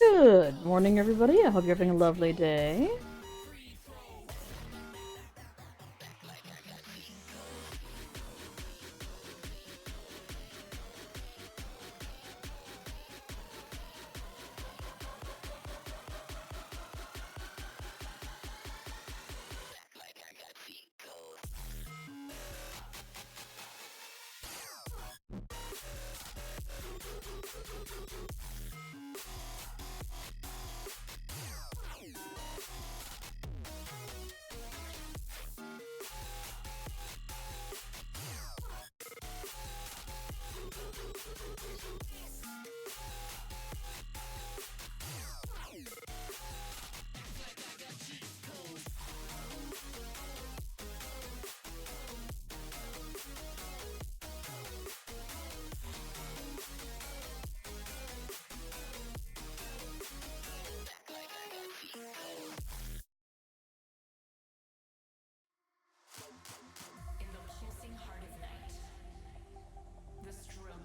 Good morning, everybody. I hope you're having a lovely day.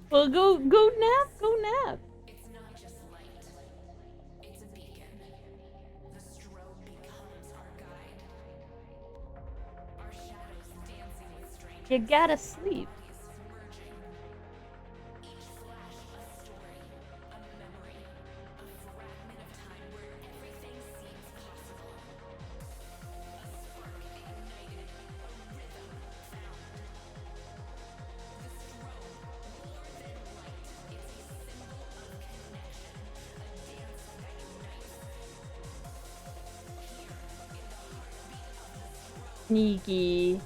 Well, go nap, go nap. It's not just light. It's a beacon. The strobe becomes our guide. Our shadows dancing with strangers. You gotta sleep. Bodies merging. Each flash a story, a memory, a fragment of time where everything seems possible. A spark ignited, a rhythm found. The strobe, more than light, it's a symbol of connection, a dance that unites. Here, in the heartbeat of the strobe, Sneaky.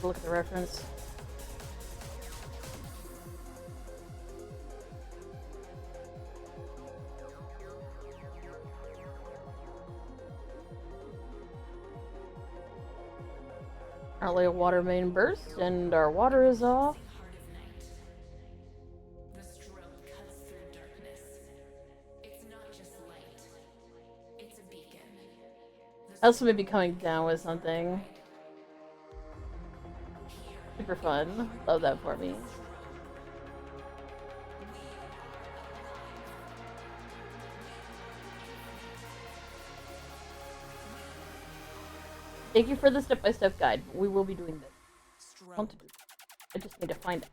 Look at the reference. Apparently a water main burst and our water is off. heart of night. The strobe cuts through darkness. It's not just light. It's a beacon. I also may be coming down with something. Super fun. Love that for me. Thank you for the step-by-step guide. We will be doing this. I want to do this. I just need to find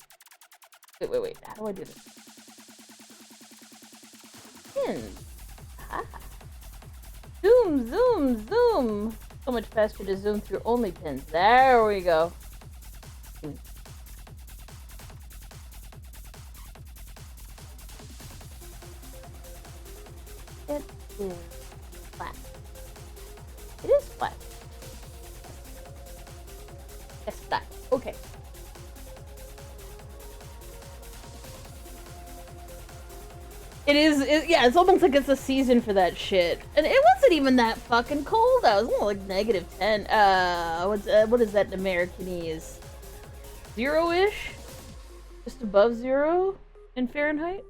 it. Wait. How do I do this? Pins. Ah. Zoom. So much faster to zoom through only pins. There we go. It is flat. It is flat. Yes, flat. Okay. Yeah, it's almost like it's a season for that shit. And it wasn't even that fucking cold out. It was more like -10. What is that in Americanese? 0-ish? Just above 0 in Fahrenheit?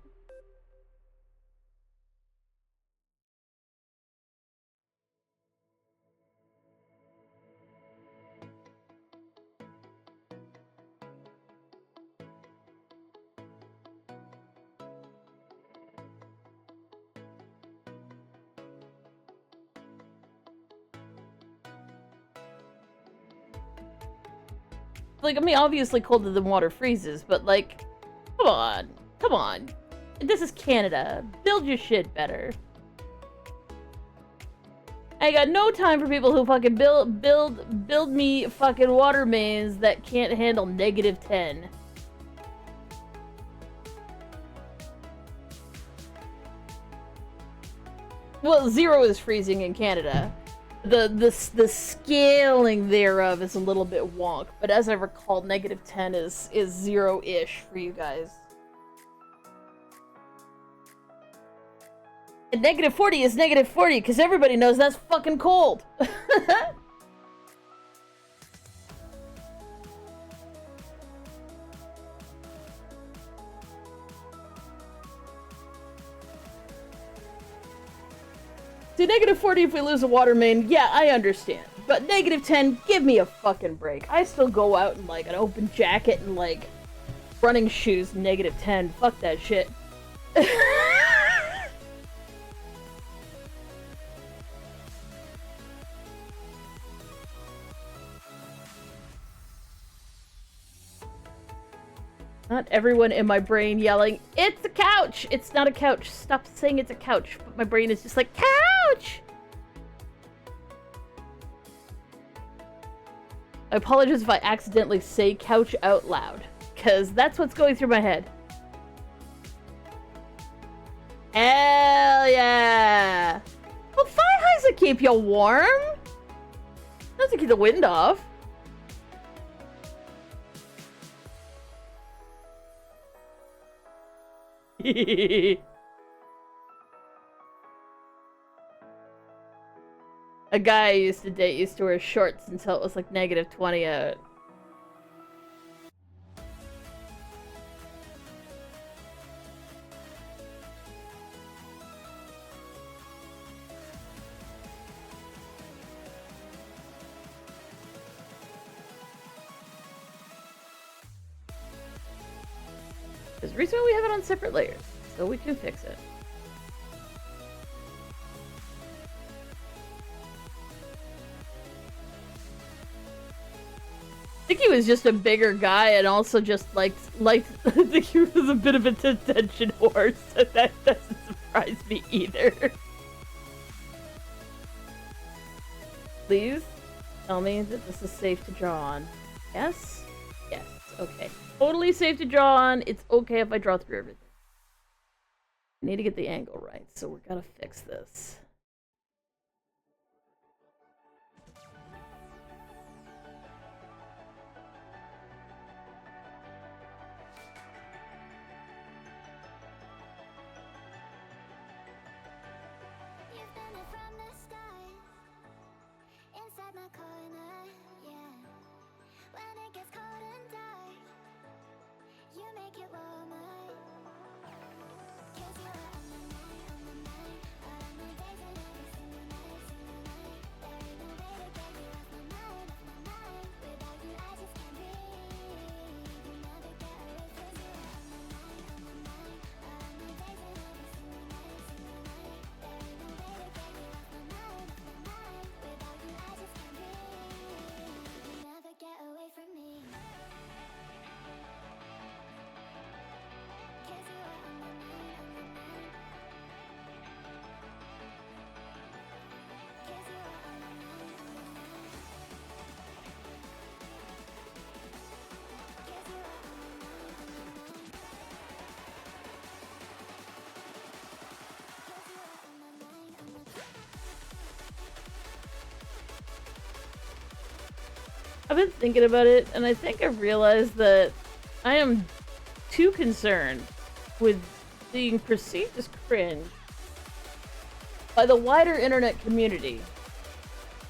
Like, I mean, obviously colder than water freezes, but like, come on. This is Canada. Build your shit better. I got no time for people who fucking build me fucking water mains that can't handle -10. Well, 0 is freezing in Canada. The scaling thereof is a little bit wonk, but as I recall, -10 is 0-ish for you guys. And -40 is -40, because everybody knows that's fucking cold. See, -40 if we lose a water main, yeah, I understand. But -10, give me a fucking break. I still go out in, like, an open jacket and, like, running shoes, -10. Fuck that shit. Not everyone in my brain yelling, "It's a couch!" It's not a couch. Stop saying it's a couch. But my brain is just like, couch! I apologize if I accidentally say couch out loud, because that's what's going through my head. Hell yeah! Well, fire highs will keep you warm. Doesn't keep the wind off. A guy I used to date used to wear shorts until it was like -20 out. Because recently we have it on separate layers, so we can fix it. I think he was just a bigger guy and also just liked I think he was a bit of an attention whore, so that doesn't surprise me either. Please tell me that this is safe to draw on. Yes? Yes, okay. Totally safe to draw on. It's okay if I draw through everything. I need to get the angle right, so we're gonna fix this. You've been it from the start, inside my corner, yeah. When it gets cold and dark, you make it warmer. 'Cause you are on my mind, all of my days and every single night, There ain't no way to get you off my mind, Without you, I just can't breathe. You never get away 'cause you are on my mind, all of my days and every single night, There ain't no way to get you off my mind, Without you, I just can't breathe. You never get away from me. 'Cause you are on my mind, 'Cause you are on my mind, 'Cause you are on my mind, I've been thinking about it, and I think I've realized that I am too concerned with being perceived as cringe by the wider internet community.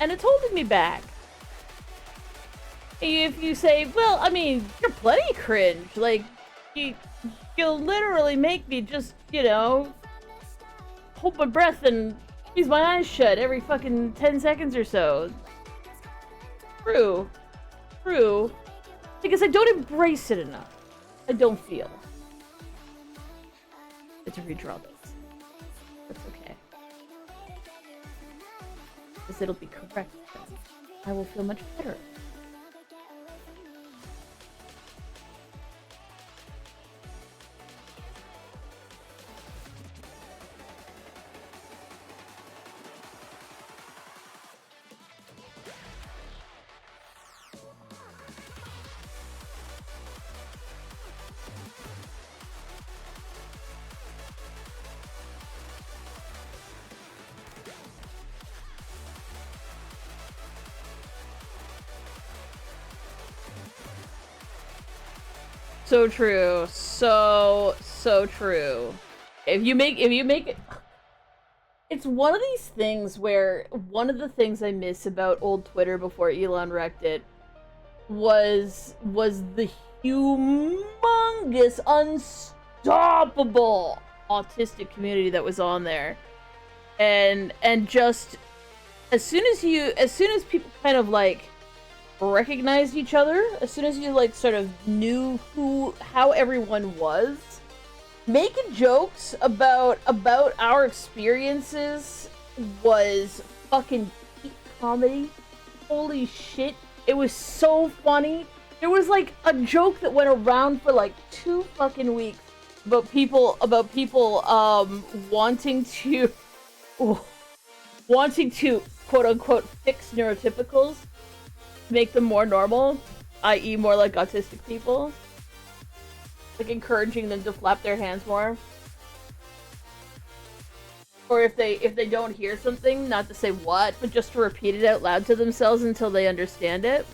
And it's holding me back. If you say, well, I mean, you're plenty cringe. Like, you'll literally make me just, you know, hold my breath and squeeze my eyes shut every fucking 10 seconds or so. True. True. Because I don't embrace it enough. I don't feel. I have to redraw this. That's okay. Because it'll be correct then. I will feel much better. So true. So true. If you make it, it's one of these things where one of the things I miss about old Twitter before Elon wrecked it was the humongous, unstoppable autistic community that was on there. And just as soon as people kind of like recognized each other, as soon as you like sort of knew how everyone was, making jokes about our experiences was fucking peak comedy. Holy shit, it was so funny. There was like a joke that went around for like 2 fucking weeks about people wanting to quote unquote fix neurotypicals, make them more normal, i.e. more like autistic people. Like encouraging them to flap their hands more. Or if they don't hear something, not to say what, but just to repeat it out loud to themselves until they understand it.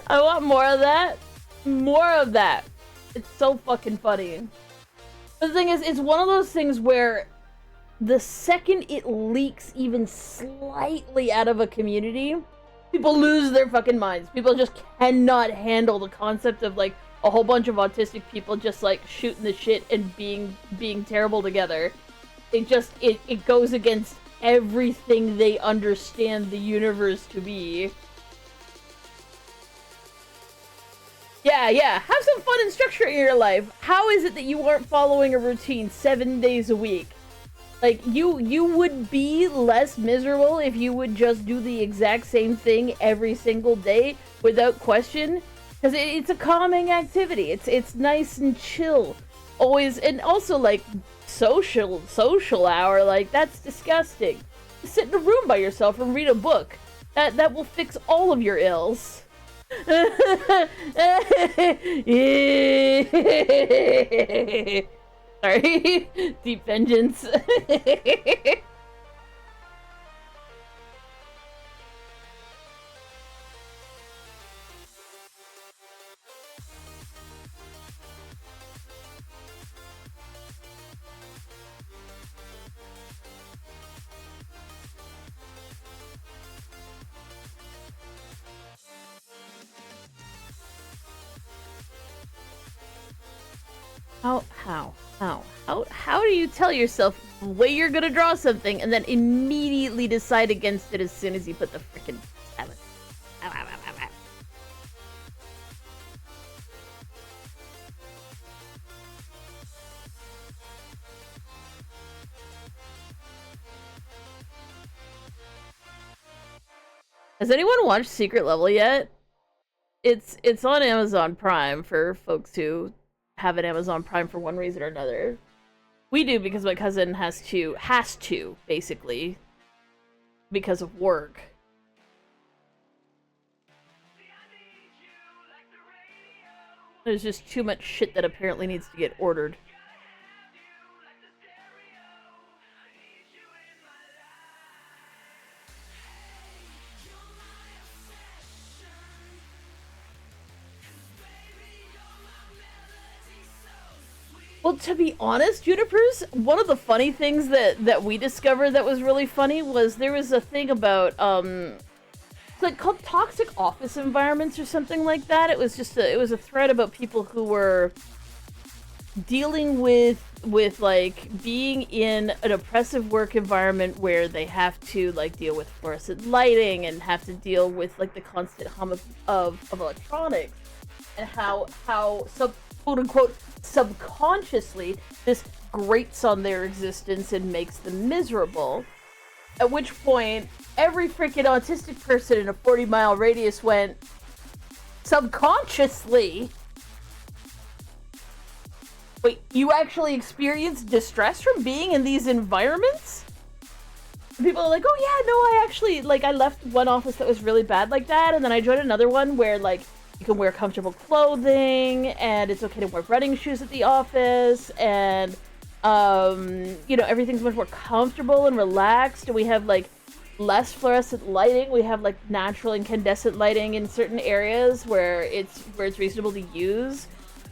I want more of that. More of that. It's so fucking funny. The thing is, it's one of those things where the second it leaks even slightly out of a community, people lose their fucking minds. People just cannot handle the concept of like a whole bunch of autistic people just like shooting the shit and being terrible together. It goes against everything they understand the universe to be. Yeah. Have some fun and structure in your life. How is it that you aren't following a routine 7 days a week? Like, you would be less miserable if you would just do the exact same thing every single day without question. Because it's a calming activity. It's nice and chill. Always, and also, like, social hour, like, that's disgusting. Sit in a room by yourself and read a book. That will fix all of your ills. Sorry. Deep vengeance. How do you tell yourself the way you're gonna draw something and then immediately decide against it as soon as you put the frickin' salad? Ow, ow, ow, ow, ow. Has anyone watched Secret Level yet? It's on Amazon Prime for folks who have an Amazon Prime for one reason or another. We do because my cousin has to, basically, because of work. There's just too much shit that apparently needs to get ordered. Well, to be honest, Junipers, one of the funny things that we discovered that was really funny was there was a thing about, it's like called toxic office environments or something like that. It was a thread about people who were dealing with like being in an oppressive work environment where they have to like deal with fluorescent lighting and have to deal with like the constant hum of electronics, and how quote unquote subconsciously this grates on their existence and makes them miserable. At which point every freaking autistic person in a 40-mile radius went, subconsciously? Wait, you actually experience distress from being in these environments? And people are like, oh yeah, no, I actually, like, I left one office that was really bad like that, and then I joined another one where, like, you can wear comfortable clothing, and it's okay to wear running shoes at the office, and, you know, everything's much more comfortable and relaxed, and we have, like, less fluorescent lighting. We have like natural incandescent lighting in certain areas where it's reasonable to use,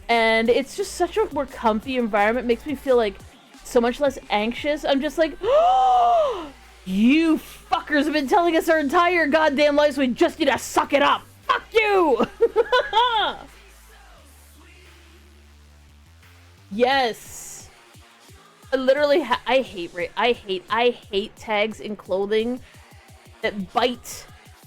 and it's just such a more comfy environment. It makes me feel like so much less anxious. I'm just like, oh, you fuckers have been telling us our entire goddamn lives we just need to suck it up. Fuck you. Yes. I literally I hate tags in clothing that bite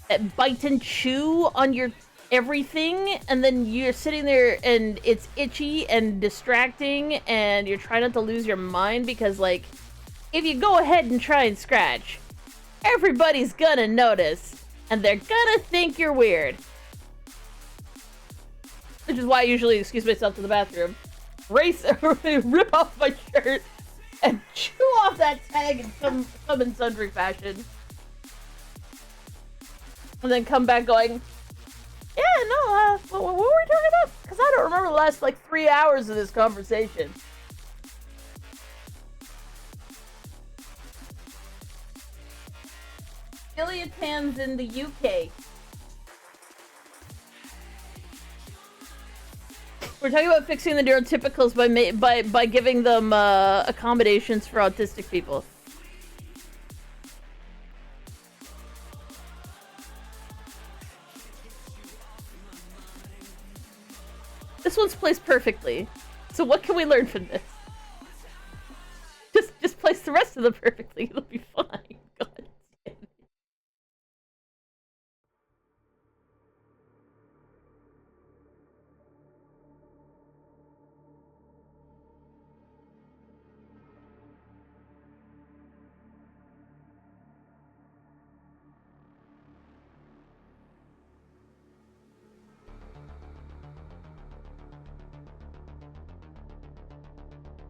and chew on your everything, and then you're sitting there and it's itchy and distracting and you're trying not to lose your mind because, like, if you go ahead and try and scratch, everybody's gonna notice and they're gonna think you're weird. Which is why I usually excuse myself to the bathroom, rip off my shirt and chew off that tag in some and sundry fashion. And then come back going, yeah, no, what were we talking about? Because I don't remember the last, like, 3 hours of this conversation. Iliatan's in the UK. We're talking about fixing the neurotypicals by giving them accommodations for autistic people. This one's placed perfectly. So what can we learn from this? Just place the rest of them perfectly. It'll be fine. God damn it.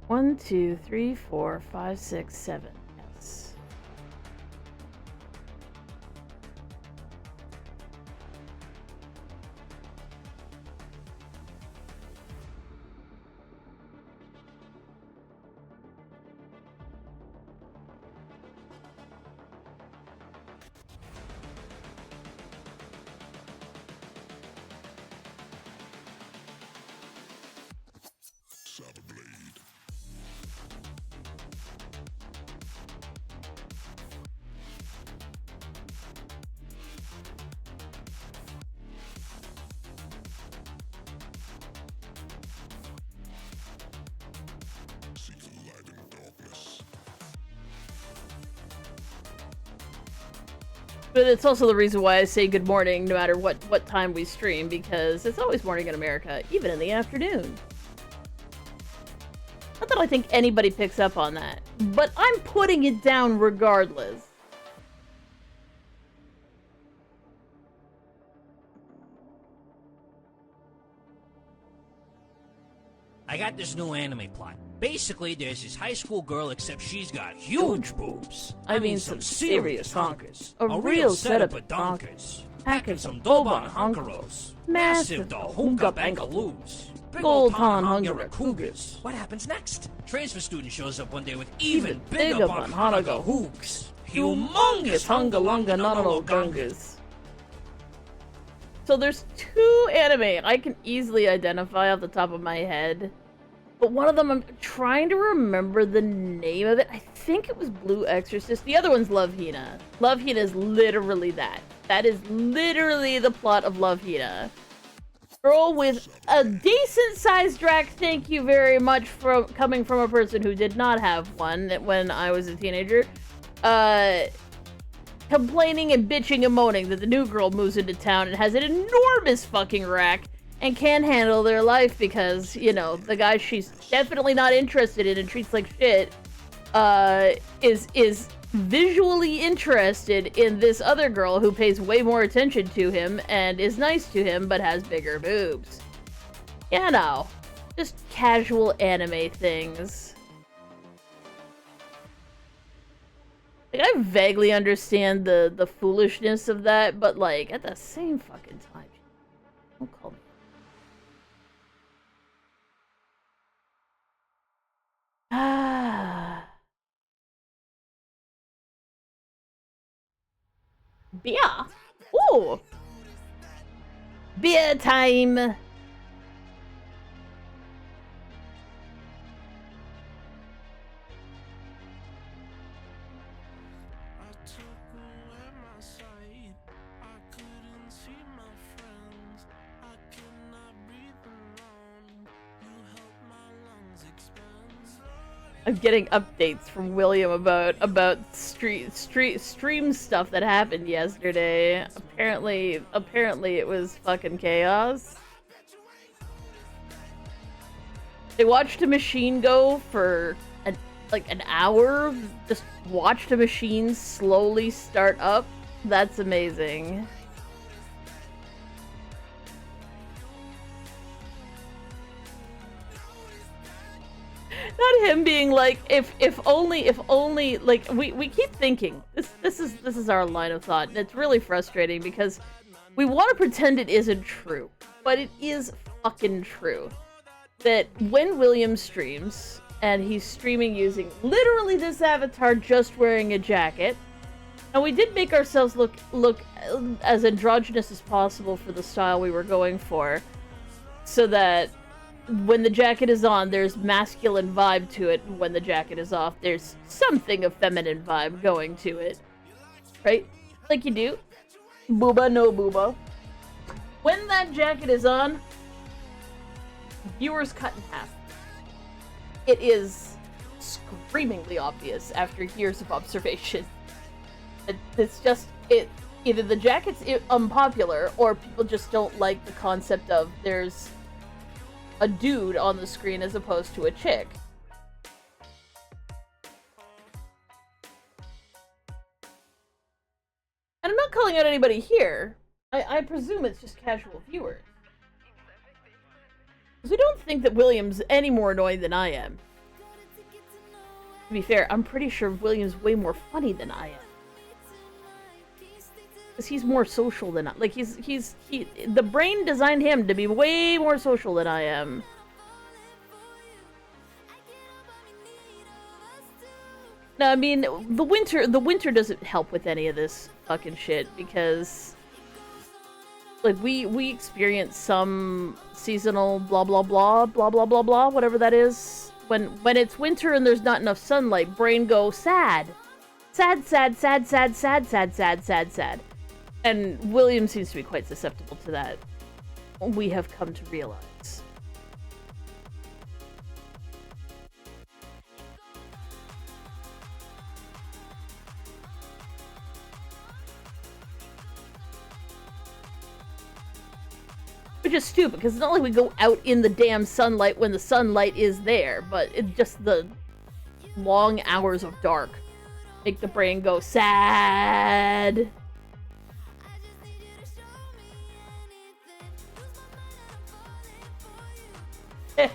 One, two, three, four, five, six, seven. Yes. But it's also the reason why I say good morning no matter what time we stream, because it's always morning in America, even in the afternoon. Not that I think anybody picks up on that, but I'm putting it down regardless. I got this new anime plot. Basically, there's this high school girl, except she's got huge boobs. I mean some serious honkers. A real setup of donkers. Packing some Doban honkeros. Massive Dahunga Bangaloos. Big old Ton Hungara Cougars. What happens next? Transfer student shows up one day with even bigger Banhanaga hooks. Humongous Hungalunga Nanalo Gungas. So there's two anime I can easily identify off the top of my head. But one of them, I'm trying to remember the name of it. I think it was Blue Exorcist. The other one's Love Hina. Love Hina is literally that. That is literally the plot of Love Hina. Girl with a decent-sized drac, thank you very much for coming from a person who did not have one when I was a teenager. Complaining and bitching and moaning that the new girl moves into town and has an enormous fucking rack and can't handle their life because, you know, the guy she's definitely not interested in and treats like shit, is visually interested in this other girl who pays way more attention to him and is nice to him but has bigger boobs. You know, just casual anime things. Like, I vaguely understand the foolishness of that, but, like, at the same fucking time, don't call me. Ah. Beer. Ooh. Beer time. I'm getting updates from William about stream stuff that happened yesterday. Apparently it was fucking chaos. They watched a machine go for an hour. Just watched a machine slowly start up. That's amazing. Not him being like, if only, like, we keep thinking, this is our line of thought, and it's really frustrating because we want to pretend it isn't true, but it is fucking true. That when William streams, and he's streaming using literally this avatar just wearing a jacket, and we did make ourselves look as androgynous as possible for the style we were going for, so that when the jacket is on, there's masculine vibe to it, and when the jacket is off, there's something of feminine vibe going to it. Right? Like you do. Booba, no booba. When that jacket is on, viewers cut in half. It is screamingly obvious after years of observation. It's just, either the jacket's unpopular, or people just don't like the concept of there's a dude on the screen as opposed to a chick. And I'm not calling out anybody here. I presume it's just casual viewers. Because we don't think that William's any more annoying than I am. To be fair, I'm pretty sure William's way more funny than I am. Because he's more social than I. Like, the brain designed him to be way more social than I am. No, I mean, the winter doesn't help with any of this fucking shit, because like we experience some seasonal blah blah blah blah blah blah blah, whatever that is. When it's winter and there's not enough sunlight, brain go sad. Sad, sad, sad, sad, sad, sad, sad, sad, sad. And William seems to be quite susceptible to that. We have come to realize. Which is stupid, because it's not like we go out in the damn sunlight when the sunlight is there, but it's just the long hours of dark make the brain go sad. So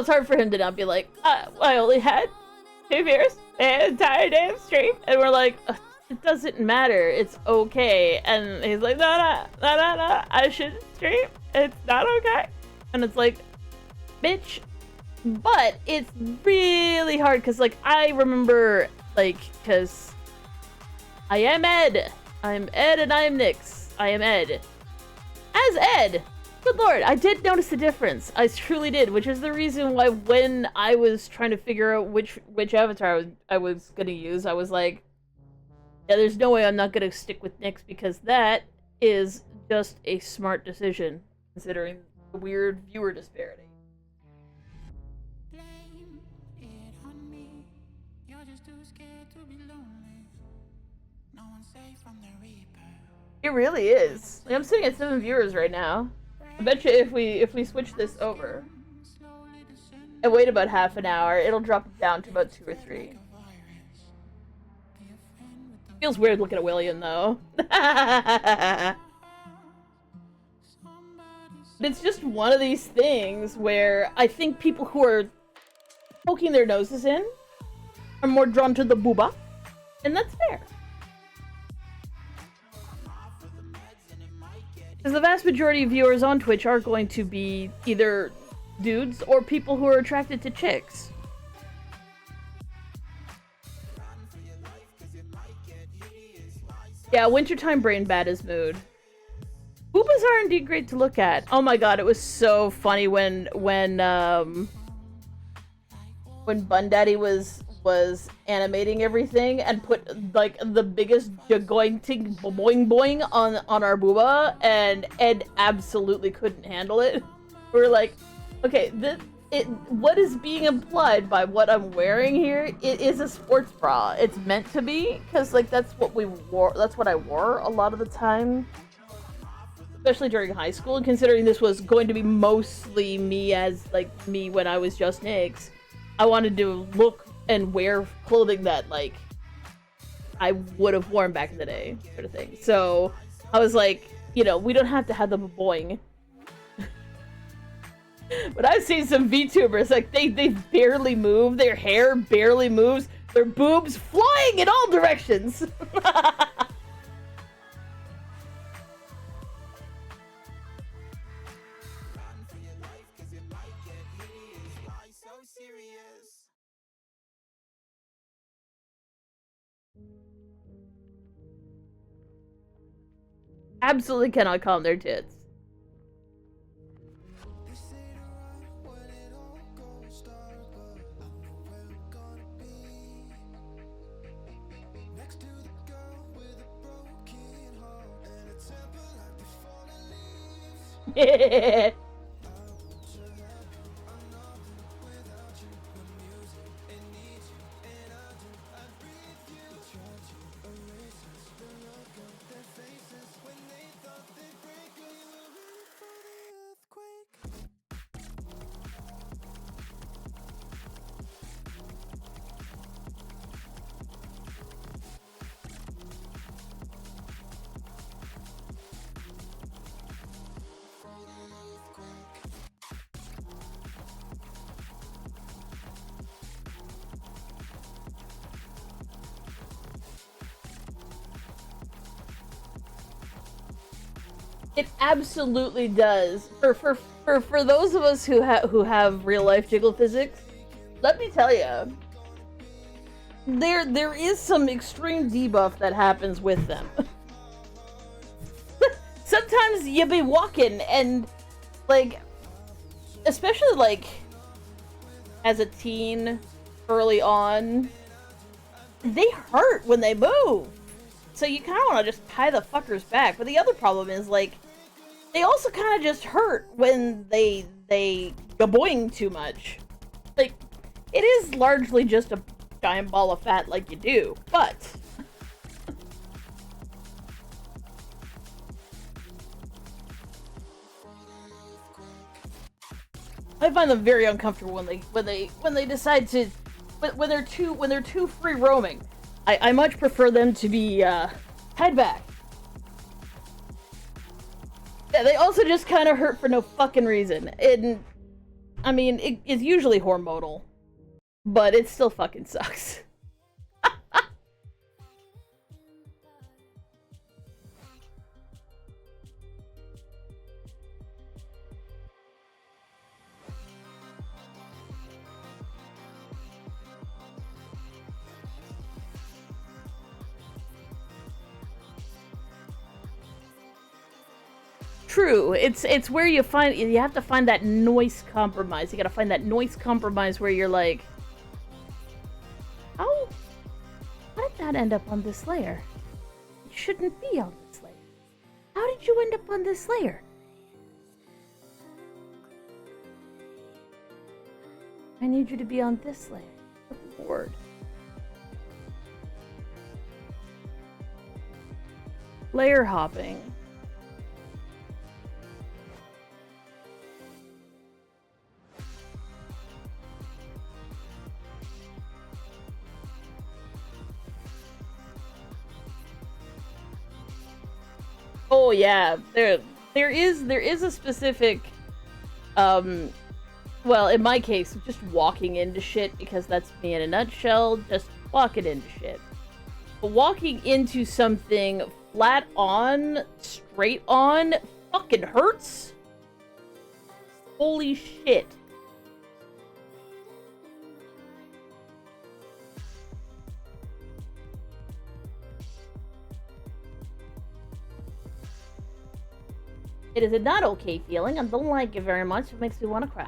it's hard for him to not be like, I only had 2 viewers the entire damn stream, and we're like, it doesn't matter, it's okay. And he's like, no, I shouldn't stream, it's not okay. And it's like, bitch. But it's really hard, because, like, I remember, like, because I am Ed. I'm Ed and I am Nyx. I am Ed. As Ed, good lord, I did notice the difference. I truly did, which is the reason why when I was trying to figure out which avatar I was going to use, I was like, yeah, there's no way I'm not going to stick with Nyx, because that is just a smart decision, considering the weird viewer disparity. It really is. Like, I'm sitting at 7 viewers right now. I bet you if we switch this over and wait about half an hour, it'll drop down to about 2 or 3. Feels weird looking at William, though. It's just one of these things where I think people who are poking their noses in are more drawn to the booba, and that's fair. Because the vast majority of viewers on Twitch are going to be either dudes or people who are attracted to chicks. Yeah, wintertime brain bad is mood. Boobas are indeed great to look at. Oh my god, it was so funny when Bun Daddy was animating everything and put like the biggest jagointing boing boing on our booba, and Ed absolutely couldn't handle it. We were like, okay, what is being implied by what I'm wearing here? It is a sports bra. It's meant to be, because like that's what we wore. That's what I wore a lot of the time, especially during high school. And considering this was going to be mostly me as like me when I was just Nyx, I wanted to look and wear clothing that like I would have worn back in the day, sort of thing. So I was like, you know, we don't have to have them boing. But I've seen some VTubers, like, they barely move, their hair barely moves, their boobs flying in all directions! Absolutely cannot calm their tits. Yeah. It absolutely does. For those of us who have real life jiggle physics, let me tell you, there is some extreme debuff that happens with them. Sometimes you be walking and like, especially like as a teen early on, they hurt when they move. So you kind of want to just tie the fuckers back. But the other problem is like, they also kind of just hurt when they gaboing too much. Like, it is largely just a giant ball of fat like you do, but I find them very uncomfortable when they decide to when they're too free roaming. I much prefer them to be tied back. Yeah, they also just kind of hurt for no fucking reason. And I mean, it's usually hormonal, but it still fucking sucks. True. It's where you have to find that noise compromise. You gotta find that noise compromise where you're like, how did that end up on this layer? It shouldn't be on this layer. How did you end up on this layer? I need you to be on this layer. Good lord. Layer hopping. Oh yeah, there is a specific, well, in my case, just walking into shit, because that's me in a nutshell, just walking into shit. But walking into something flat on, straight on, fucking hurts. Holy shit. It is a not okay feeling. I don't like it very much. It makes me want to cry.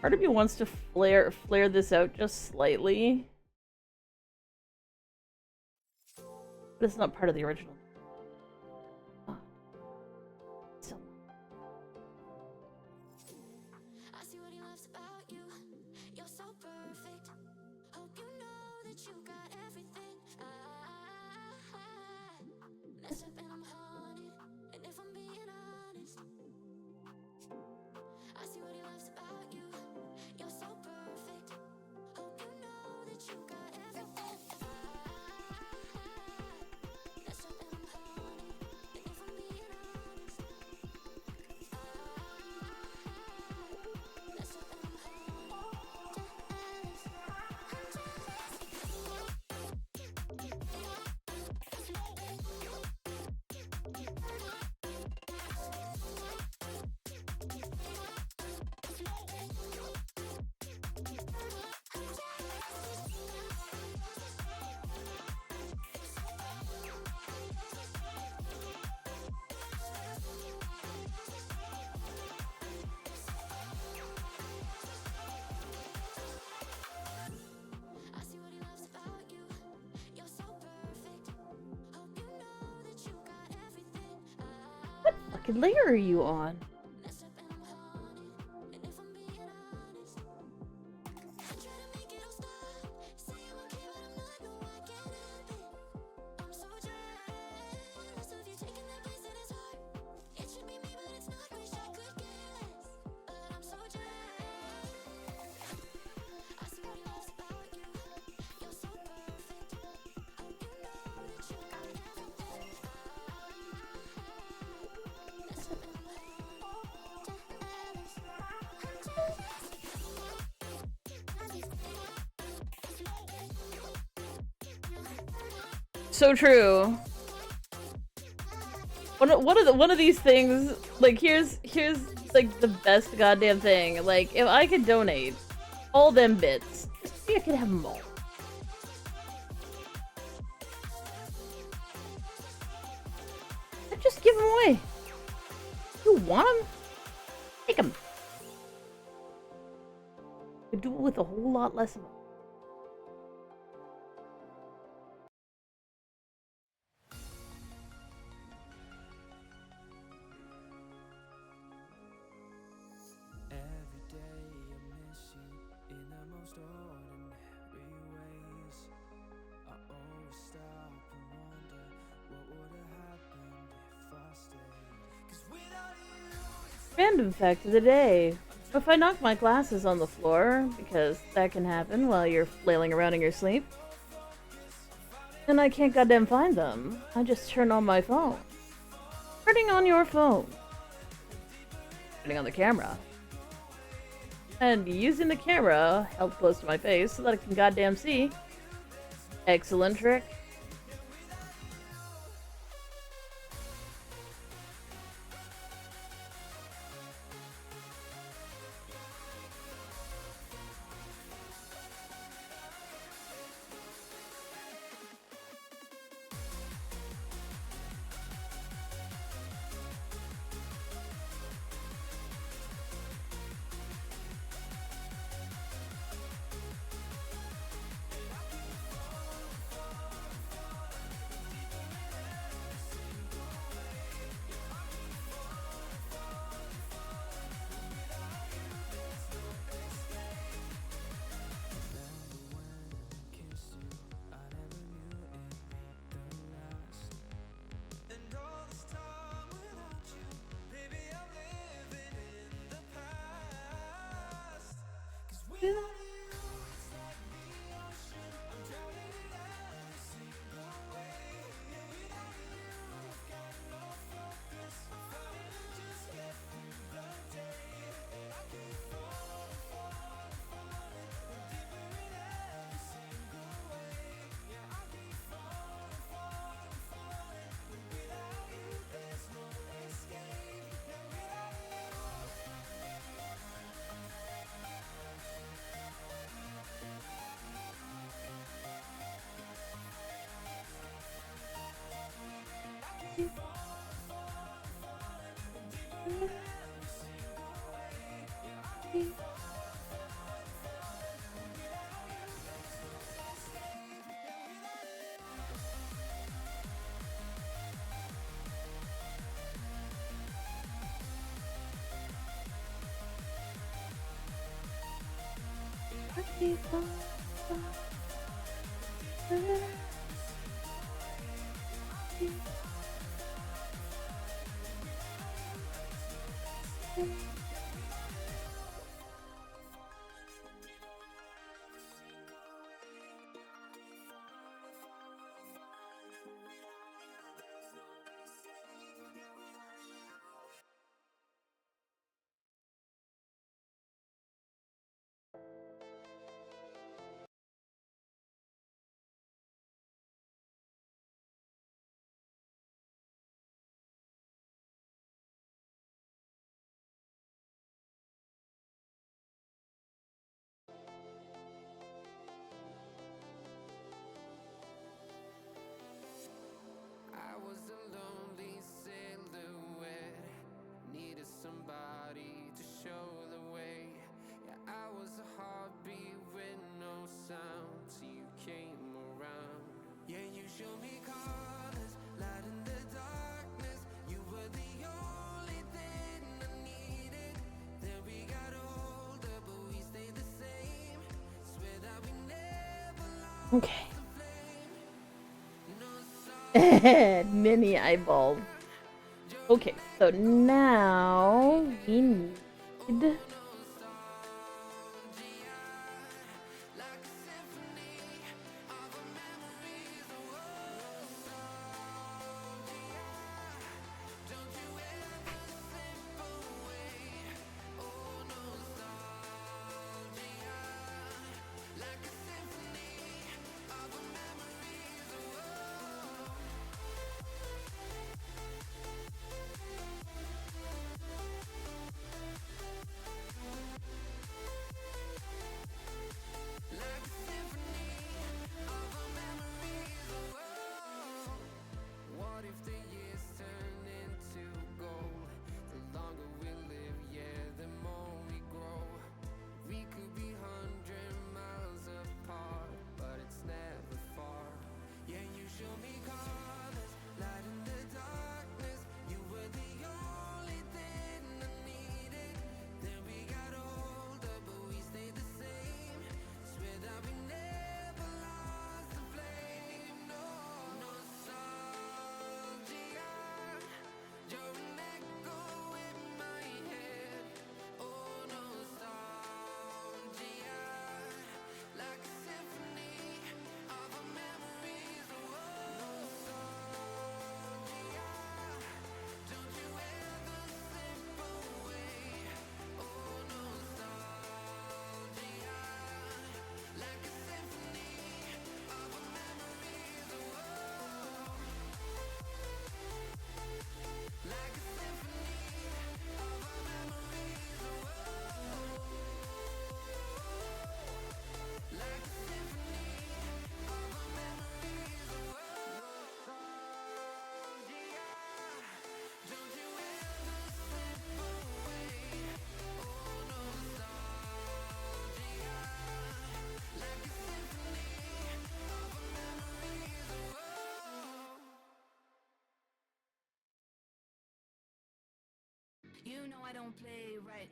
Part of me wants to flare this out just slightly. But it's not part of the original. Oh. So. I see what he loves about you. You're so perfect. Hope you know that you got everything. Mess up and I'm haunted. And if I'm being honest, I see what he loves about you. You're so perfect. Hope you know that you got everything. Mess up and I'm haunted. And if I'm being honest, mess up and I'm haunted. I see what he loves about you. You're so perfect. Hope you know that you got everything. What fucking layer are you on? Mess up and I'm haunted. And if I'm being honest, I try to make it all stop. Say I'm okay, but I'm not. No, I can't help it. I'm so jealous of you taking that place in his heart. It should be me, but it's not. Wish I could get less, but I'm so jealous. I see what he loves about you. You're so perfect. Hope you know that you got everything. Mess up and I'm So true. One of these things, like here's like the best goddamn thing. Like if I could donate all them bits, maybe I could have them all. I'd just give them away. You want them? Take them. Could do it with a whole lot less of them. Every day I miss you in the most ordinary ways. I always stop and wonder what would have happened if I stayed. 'Cause without you, Random fact of the day. If I knock my glasses on the floor, because that can happen while you're flailing around in your sleep, and I can't goddamn find them, I just turn on my phone. Turning on your phone. Turning on the camera. And using the camera held close to my face so that I can goddamn see. Excellent trick. I was a lonely silhouette, needed somebody to show the way. Yeah, I was a heartbeat with no sound till you came around. Yeah, you showed me colors, light in the darkness. You were the only thing I needed. Then we got older, but we stayed the same. Swear that we never lost Okay. the flame. No Mini eyeballs. Okay, so now we need What if the years turn into gold? The longer we live, yeah, the more we grow. We could be 100 miles apart, but it's never far. Yeah, you show me colors, light in the darkness. You were the only thing I needed. Then we got older, but we stayed the same. Swear that we never lost the flame. No, nostalgia. You're an echo in my head. Oh, nostalgia. Like a symphony of our memories. Oh, nostalgia. Don't you ever slip away. Oh, nostalgia. Like a symphony of our memories. Oh, like a symphony of our memories. Oh, like a symphony of our memories. Oh, nostalgia. Don't you ever slip away. Oh, nostalgia. Like a symphony of our memories. Oh, You know I don't play right.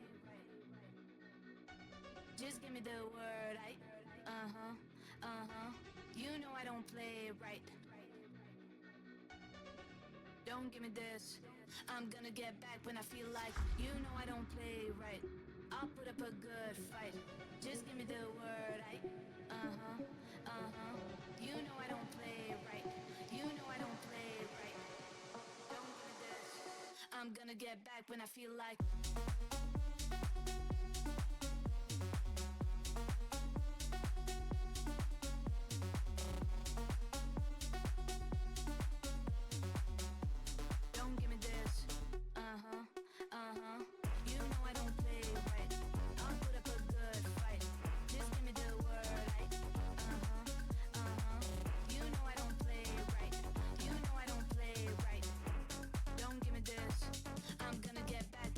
Just give me the word, You know I don't play right. Don't give me this. I'm gonna get back when I feel like. You know I don't play right. I'll put up a good fight. Just give me the word, You know I don't play right. You know I don't play right. Don't give me this. I'm gonna get back when I feel like. Don't give me this. You know I don't play right. I'll put up a good fight. Just give me the word, You know I don't play right. You know I don't play right. Don't give me this. I'm gonna get back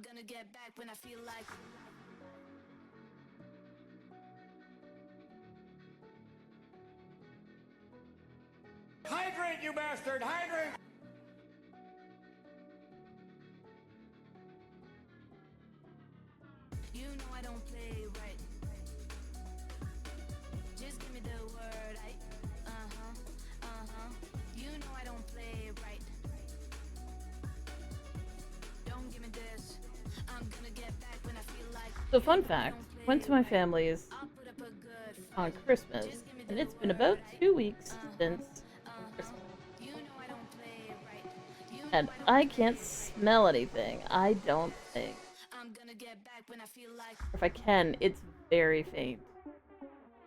gonna get back when I feel like. Hydrate, you bastard! Hydrate! You know I don't play right. Just give me the word, You know I don't play right. Don't give me this. I'm gonna get back when I feel like. So fun fact, went to my family's I'll put up a good on Christmas, and it's been about 2 weeks since Christmas. You know I don't play right. You know And I can't smell anything, I don't think. I'm gonna get back when I feel like. If I can, it's very faint.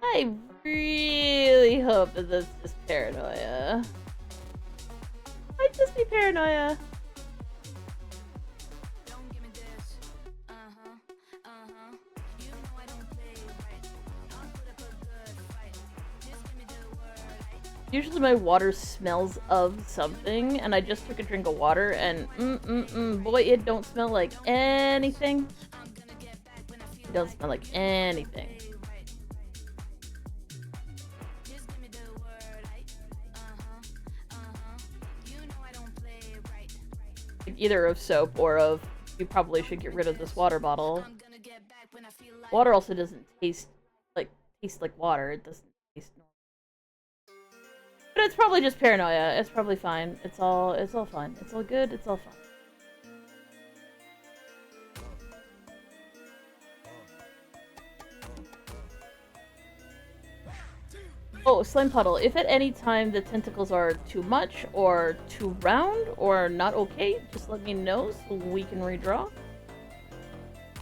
I really hope that this is paranoia. Might just be paranoia. Don't give me this. You know I don't play right. I'll put up a good fight. Just give me the word, Usually my water smells of something, and I just took a drink of water, and boy, it don't smell like anything. I'm gonna get back when I feel It don't smell like anything. right. Just give me the word, You know I don't play right. Like either of soap or of, you probably should get rid of this water bottle. I'm gonna get back when I feel like. Water also doesn't taste like water. It doesn't taste normal. But it's probably just paranoia. It's probably fine. It's all fine. It's all good. It's all fine. Oh, slime puddle. If at any time the tentacles are too much or too round or not okay, just let me know so we can redraw.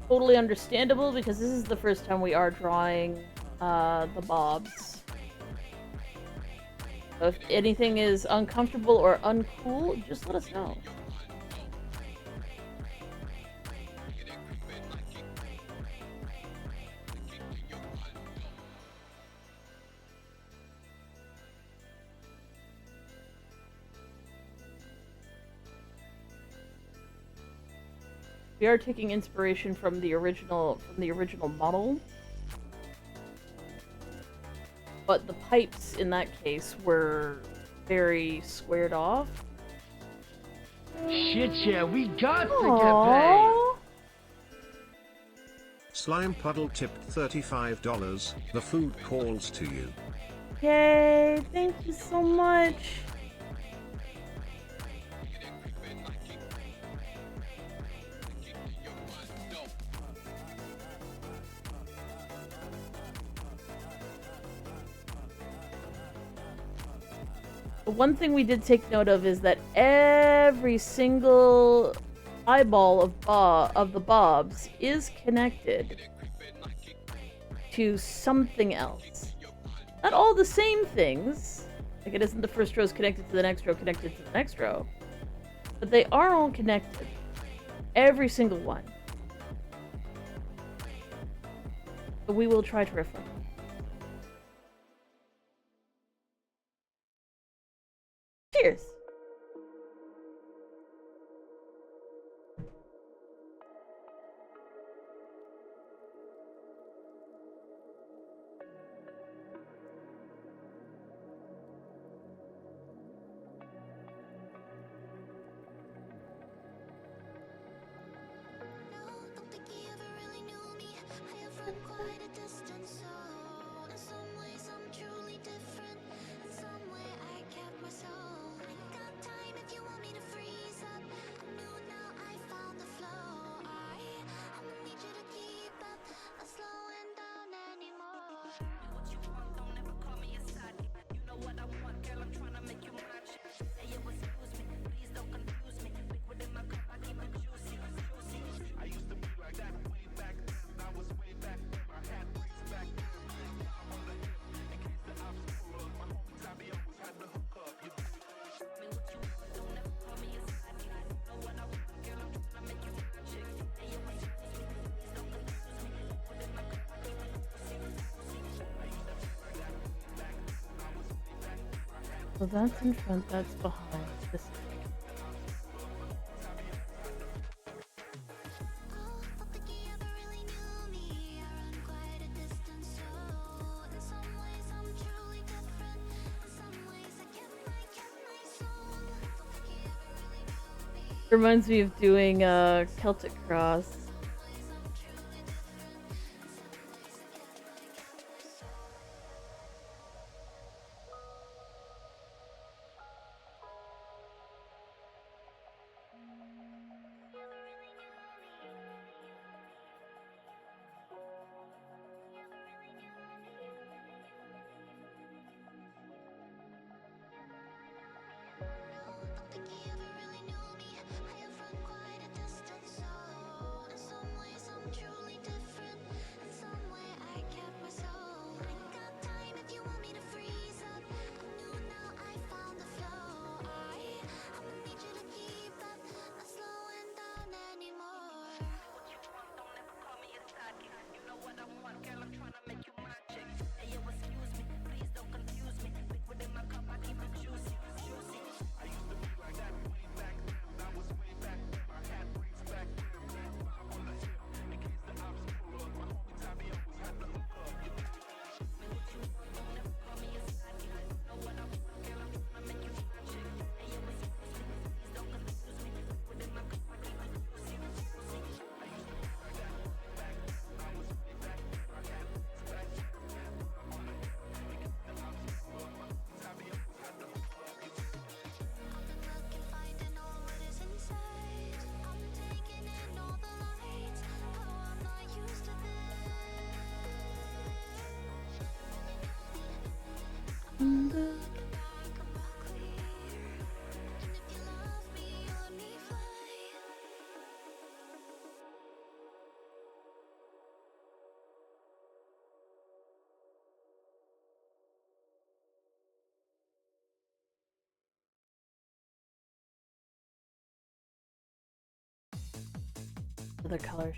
Totally understandable because this is the first time we are drawing the bobs. So if anything is uncomfortable or uncool, just let us know. We are taking inspiration from the original model. But the pipes in that case were very squared off. Shit, yeah, we got to Aww. Slime Puddle tipped $35. The food calls to you. Yay, thank you so much. One thing we did take note of is that every single eyeball of the bobs is connected to something else. Not all the same things. Like it isn't the first row is connected to the next row, connected to the next row. But they are all connected. Every single one. But we will try to reflect. Cheers! Don't think he ever really knew me. I have run quite a distance, so in some ways I'm truly different. In some way I kept my soul. Ain't got time if you want me to freeze up. I knew now I found the flow. I'ma need you to keep up, not slowing down anymore. Do what you want, don't ever call me a side. You know what I want, girl, I'm trying to make you mine. Hey, yo, excuse me, please don't confuse me. Liquid in my cup, I keep it juicy, juicy. I used to be like that way back then. I was way back then. I had ways back then. On the hip, in case the obstacle was my homies, I be always had the hook up. You do it. Me what you want, don't ever call me a side. You know what I want, girl, I'm trying to make you my chick. Hey, yo, excuse me, please don't confuse me. Liquid in my cup, I keep it juicy, juicy. I used to be like that way back then. I was way back then. I had So that's in front, that's behind. This Reminds me of doing Celtic Cross. Other colors.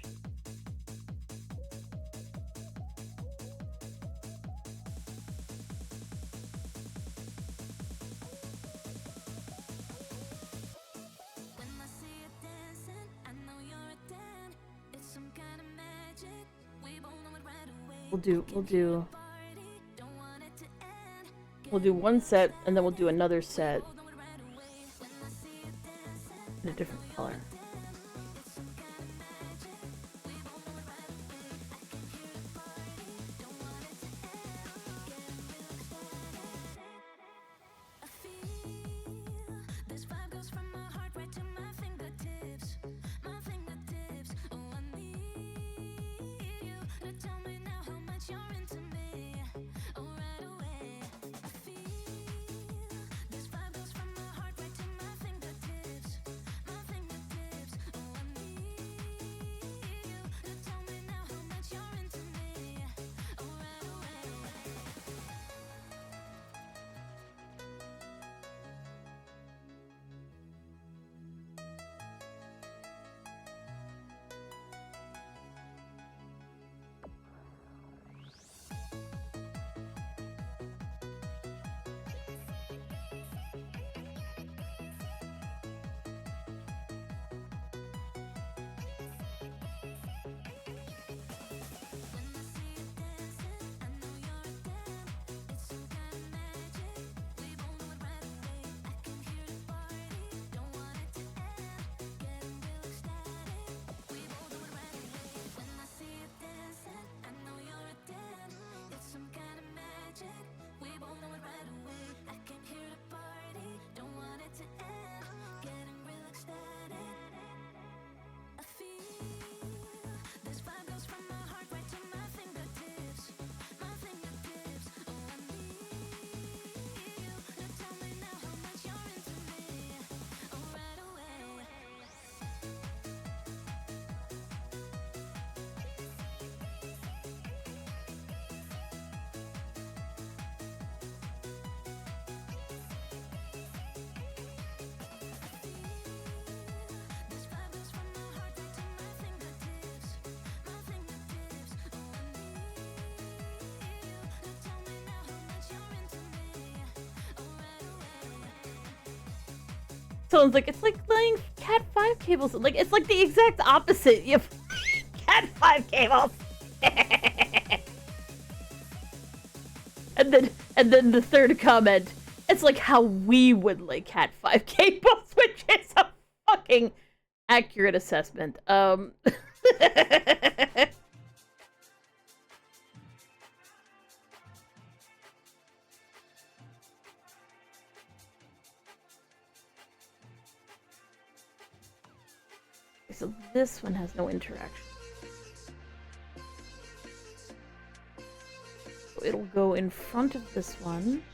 We'll do one set and then we'll do another set in a different color. Someone's like, it's like laying Cat 5 cables. Like, it's like the exact opposite. You have Cat 5 cables. and then the third comment, it's like how we would lay Cat 5 cables, which is a fucking Accurate assessment. So this one has no interaction. So it'll go in front of this one.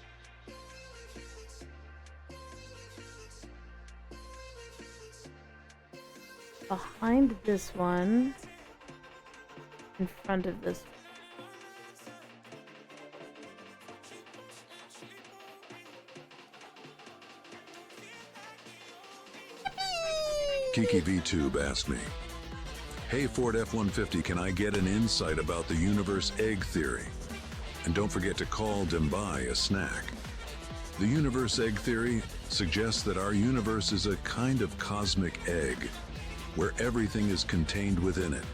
Behind this one. In front of this one. Kiki VTube asked me, "Hey Ford F-150, can I get an insight about the universe egg theory? And don't forget to call Dembai a snack." The universe egg theory suggests that our universe is a kind of cosmic egg, where everything is contained within it,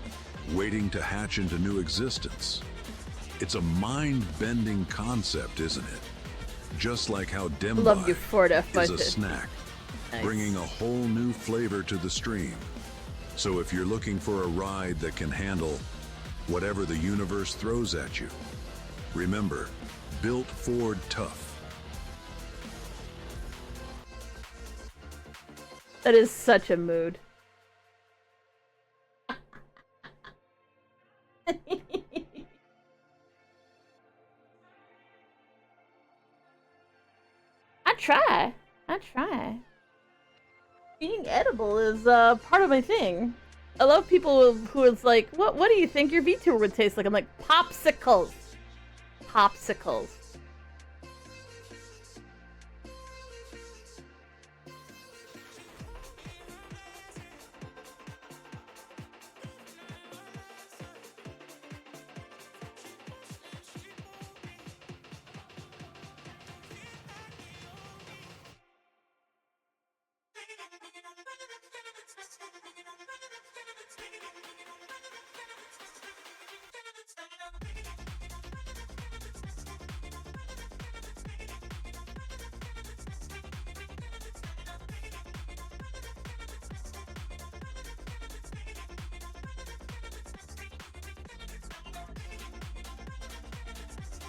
waiting to hatch into new existence. It's a mind-bending concept, isn't it? Just like how Love you, Dembai Ford is a F-150. snack, Nice. bringing a whole new flavor to the stream. So if you're looking for a ride that can handle whatever the universe throws at you, remember, built Ford tough. That is such a mood. I try. Being edible is part of my thing. I love people who is like, what do you think your VTuber would taste like? I'm like, popsicles. Popsicles.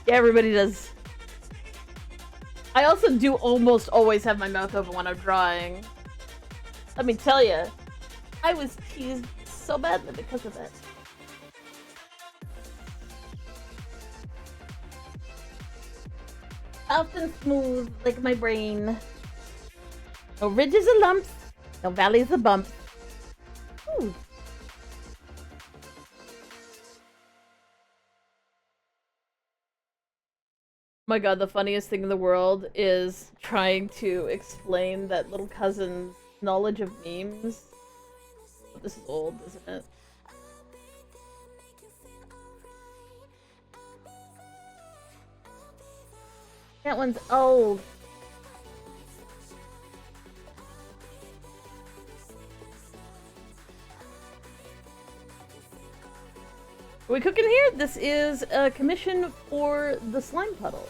Yeah, everybody does. I also do almost always have my mouth open when I'm drawing. Let me tell you, I was teased so badly because of it. Soft and smooth, like my brain. No ridges or lumps, no valleys or bumps. Ooh. My god, the funniest thing in the world is trying to explain that little cousin's knowledge of memes. This is old, isn't it? That one's old. Are we cooking here? This is a commission for the slime puddle.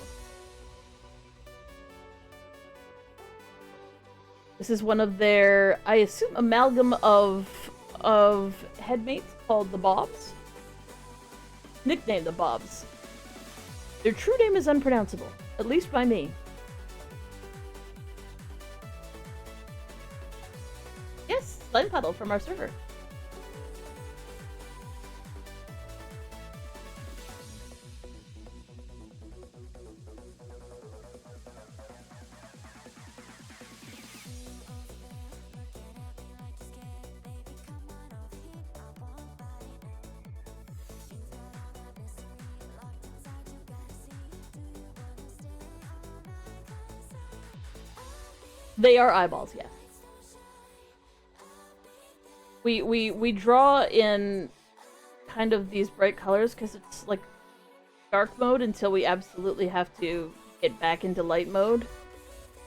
This is one of their, I assume, amalgam of headmates called the Bobs. Nicknamed the Bobs. Their true name is unpronounceable, at least by me. Yes, slime puddle from our server. They are eyeballs, yeah. We draw in kind of these bright colors because it's like dark mode until we absolutely have to get back into light mode.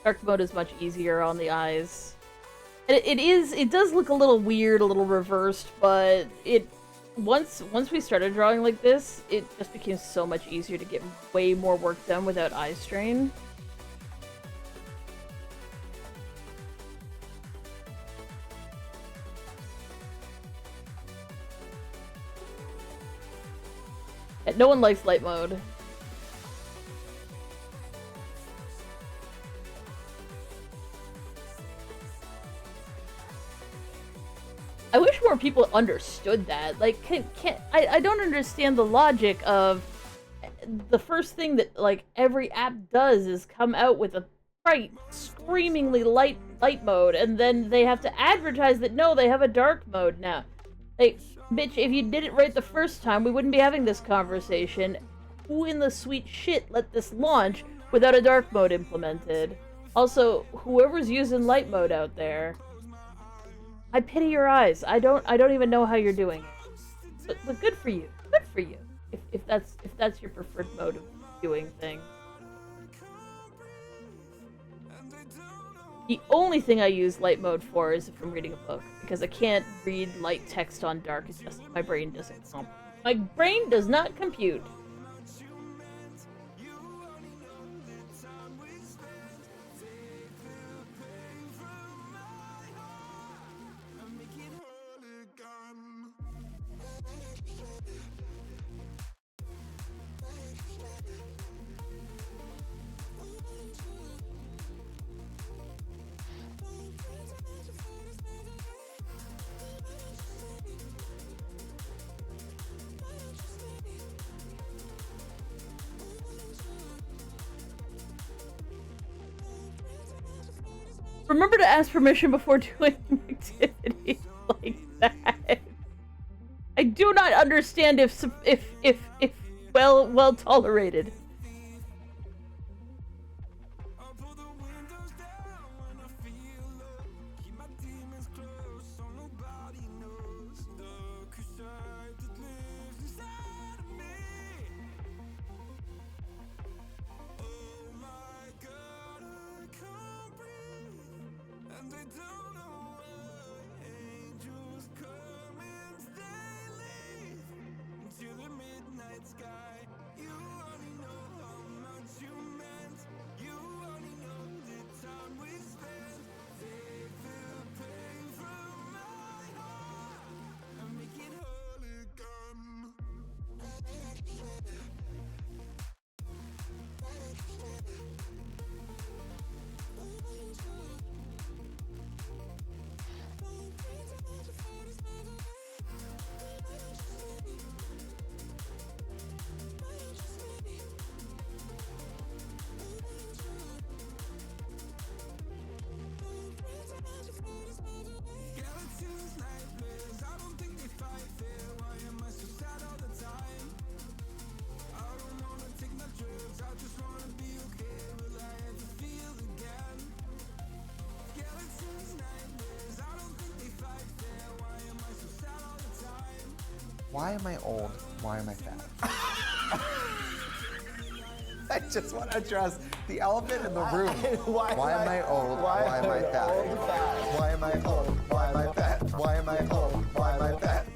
Dark mode is much easier on the eyes. And it does look a little weird, a little reversed, but once we started drawing like this, it just became so much easier to get way more work done without eye strain. And no one likes light mode. I wish more people understood that. Like, I don't understand the logic of the first thing that like every app does is come out with a bright, screamingly light mode, and then they have to advertise that no, they have a dark mode now. Like, bitch, if you did it right the first time, we wouldn't be having this conversation. Who in the sweet shit let this launch without a dark mode implemented? Also, whoever's using light mode out there, I pity your eyes. I don't even know how you're doing it. But good for you. Good for you. If that's your preferred mode of doing things. The only thing I use light mode for is if I'm reading a book, because I can't read light text on dark. It's just my brain doesn't my brain does not compute. Remember to ask permission before doing activities like that. I do not understand if well tolerated. Why am I old? Why am I fat? I just want to address the elephant in the room. Why am I old? Why am I fat? Why am I old? Why am I fat? Why am I old? Why am I fat?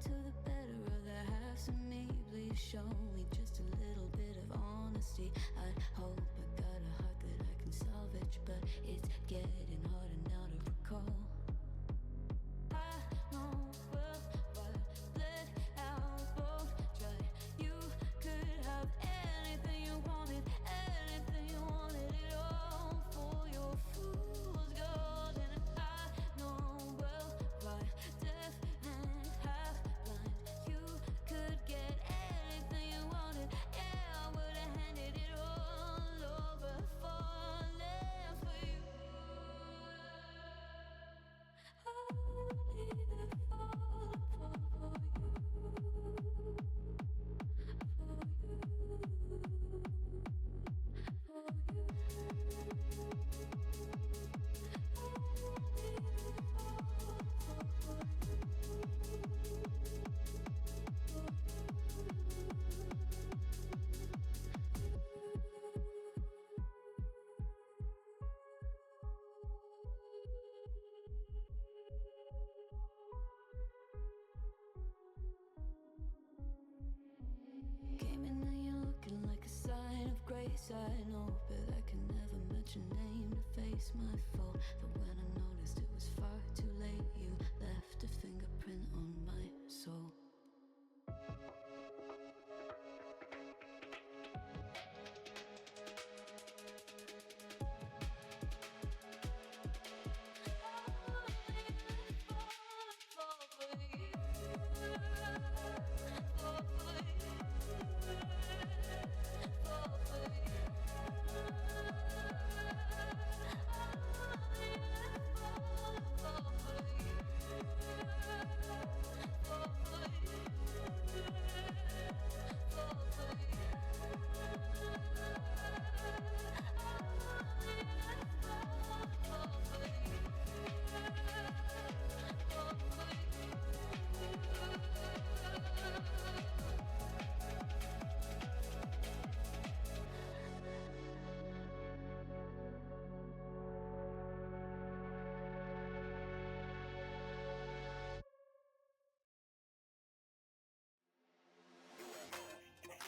to the better of the halves of me. Please show me just a little bit of honesty. I'd hope I got a heart that I can salvage, but it's getting harder now to recall. I know well what let out both try. You could have anything you wanted it all for your fool's gold. And I know well why deaf and half blind. You could get anything you wanted. Yeah, I would have handed it all over, falling for you. Came in and you're looking like a sign of grace. I know, but I can never match your name to face my fault. But when I noticed it was far too late, you left a fingerprint on my soul.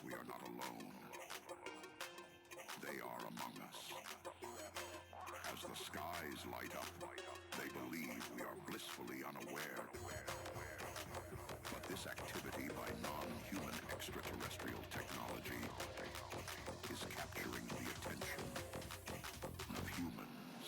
We are not alone. They are among us. As the skies light up, they believe we are blissfully unaware. But this activity by non-human extraterrestrial technology is capturing the attention of humans.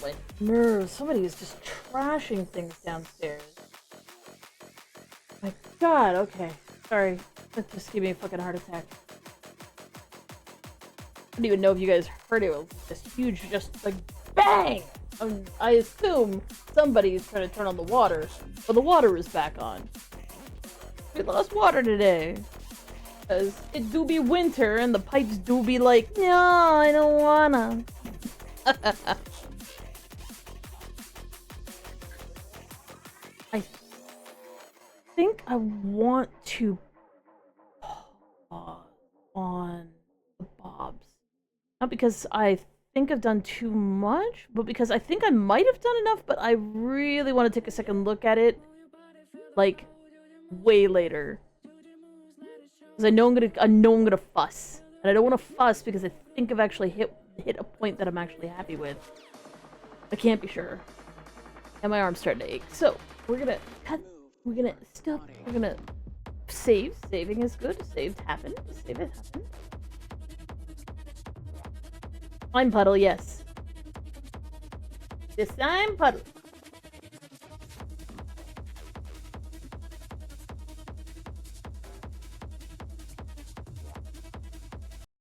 My nerves. Somebody is just trashing things downstairs. My god, okay. Sorry. That just gave me a fucking heart attack. I don't even know if you guys heard it. It was this huge, just like, bang! I assume somebody's trying to turn on the water, but the water is back on. We lost water today. Because it do be winter and the pipes do be like, no, I don't wanna. I think I want to pause. on the bobs. Not because I think I've done too much, but because I think I might have done enough, but I really want to take a second look at it, like, way later. Because I know I'm gonna fuss. And I don't want to fuss because I think I've actually hit a point that I'm actually happy with. I can't be sure. And my arm's starting to ache. So, we're gonna cut. We're gonna stop. We're gonna save. Saving is good. Saved happened. Save it happened. Slime puddle, yes. The slime puddle.